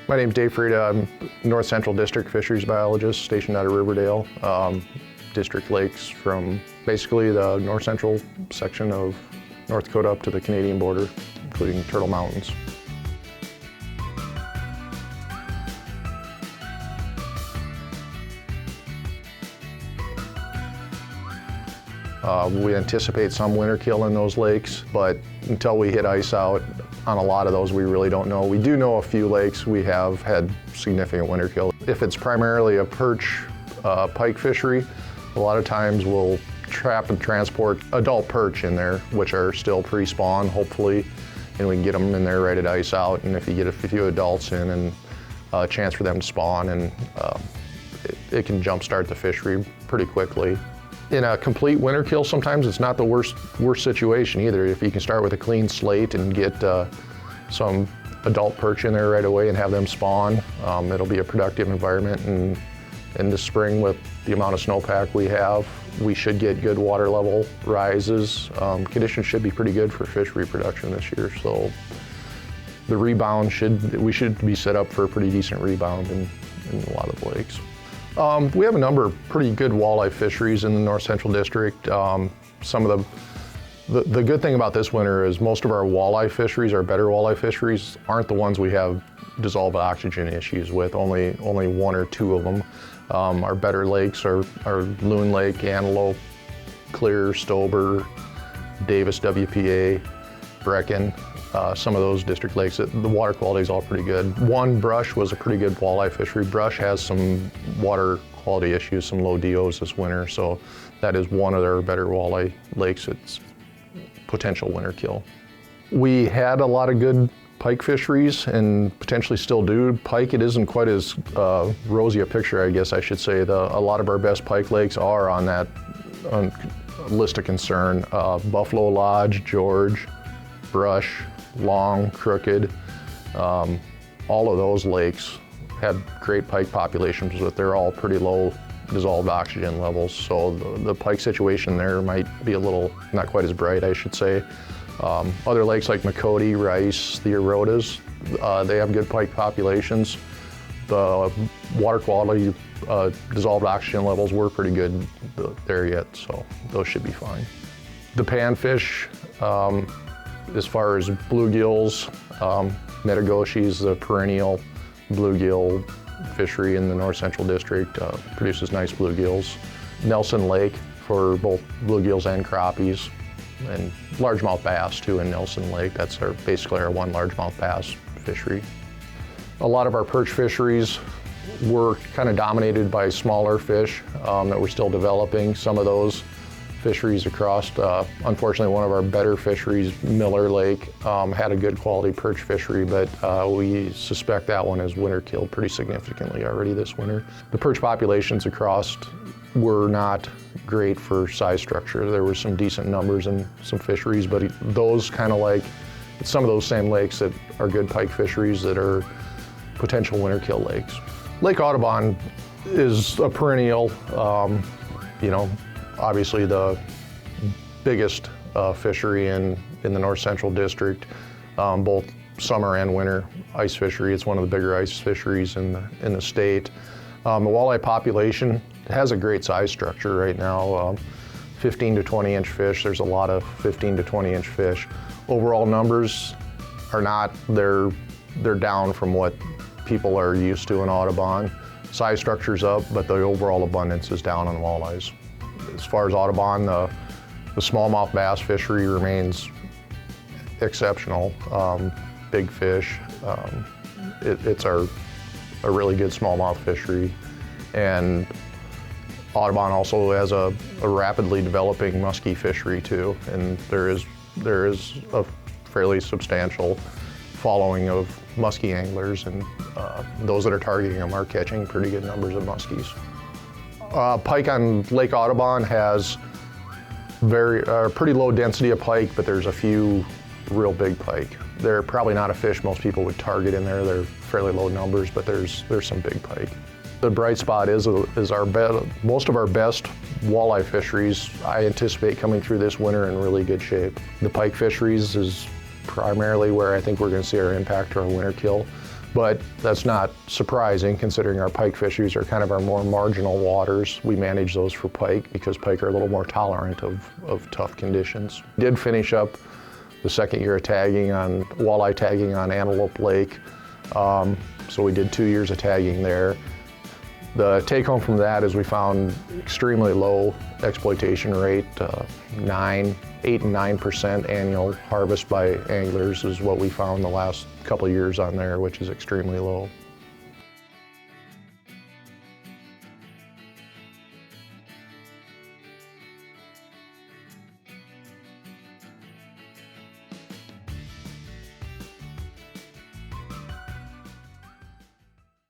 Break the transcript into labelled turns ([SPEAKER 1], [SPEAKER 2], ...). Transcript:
[SPEAKER 1] My name's Dave Frieda. I'm North Central District Fisheries Biologist stationed out of Riverdale. District lakes from basically the north central section of North Dakota up to the Canadian border, including Turtle Mountains. We anticipate some winter kill in those lakes, but until we hit ice out on a lot of those, we really don't know. We do know a few lakes we have had significant winter kill. If it's primarily a perch pike fishery, a lot of times we'll trap and transport adult perch in there, which are still pre-spawn, hopefully, and we can get them in there right at ice out. And if you get a few adults in and a chance for them to spawn, and it can jumpstart the fishery pretty quickly. In a complete winter kill, sometimes it's not the worst situation either. If you can start with a clean slate and get some adult perch in there right away and have them spawn, it'll be a productive environment. And in the spring, with the amount of snowpack we have, we should get good water level rises. Conditions should be pretty good for fish reproduction this year, so the rebound we should be set up for a pretty decent rebound in a lot of the lakes. We have a number of pretty good walleye fisheries in the North Central District. Some of the good thing about this winter is most of our walleye fisheries, our better walleye fisheries, aren't the ones we have dissolved oxygen issues with, only one or two of them. Our better lakes are Loon Lake, Antelope, Clear, Stober, Davis WPA, Brecken. Some of those district lakes, the water quality is all pretty good. Brush was a pretty good walleye fishery. Brush has some water quality issues, some low DOs this winter, so that is one of their better walleye lakes. It's potential winter kill. We had a lot of good pike fisheries and potentially still do. Pike, it isn't quite as rosy a picture, I guess I should say. A lot of our best pike lakes are on that list of concern. Buffalo Lodge, George, Brush, Long, Crooked, all of those lakes had great pike populations, but they're all pretty low dissolved oxygen levels. So the pike situation there might be a little, not quite as bright, I should say. Other lakes like McCody, Rice, the Orotas, they have good pike populations. The water quality, dissolved oxygen levels were pretty good there yet, so those should be fine. The panfish, as far as bluegills, Metagoshi, the perennial bluegill fishery in the North Central District, produces nice bluegills. Nelson Lake for both bluegills and crappies, and largemouth bass too in Nelson Lake. That's basically our one largemouth bass fishery. A lot of our perch fisheries were kind of dominated by smaller fish that we're still developing. Some of those fisheries across, unfortunately one of our better fisheries, Miller Lake, had a good quality perch fishery, but we suspect that one is winter killed pretty significantly already this winter. The perch populations across were not great for size structure. There were some decent numbers in some fisheries, but those kind of like some of those same lakes that are good pike fisheries that are potential winter kill lakes. Lake Audubon is a perennial, obviously the biggest fishery in the North Central District, both summer and winter ice fishery. It's one of the bigger ice fisheries in the state. The walleye population has a great size structure right now, 15 to 20 inch fish. There's a lot of 15 to 20 inch fish. Overall numbers are not, they're down from what people are used to in Audubon. Size structure's up, but the overall abundance is down on walleyes. As far as Audubon, the smallmouth bass fishery remains exceptional. Big fish. It's a really good smallmouth fishery. And Audubon also has a rapidly developing muskie fishery too, and there is a fairly substantial following of muskie anglers, and those that are targeting them are catching pretty good numbers of muskies. Pike on Lake Audubon has pretty low density of pike, but there's a few real big pike. They're probably not a fish most people would target in there. They're fairly low numbers, but there's some big pike. The bright spot is most of our best walleye fisheries I anticipate coming through this winter in really good shape. The pike fisheries is primarily where I think we're going to see our impact to our winter kill. But that's not surprising considering our pike fisheries are kind of our more marginal waters. We manage those for pike because pike are a little more tolerant of tough conditions. Did finish up the second year of tagging on walleye tagging on Antelope Lake. So we did 2 years of tagging there. The take home from that is we found extremely low exploitation rate, 8 and 9% annual harvest by anglers is what we found the last couple of years on there, which is extremely low.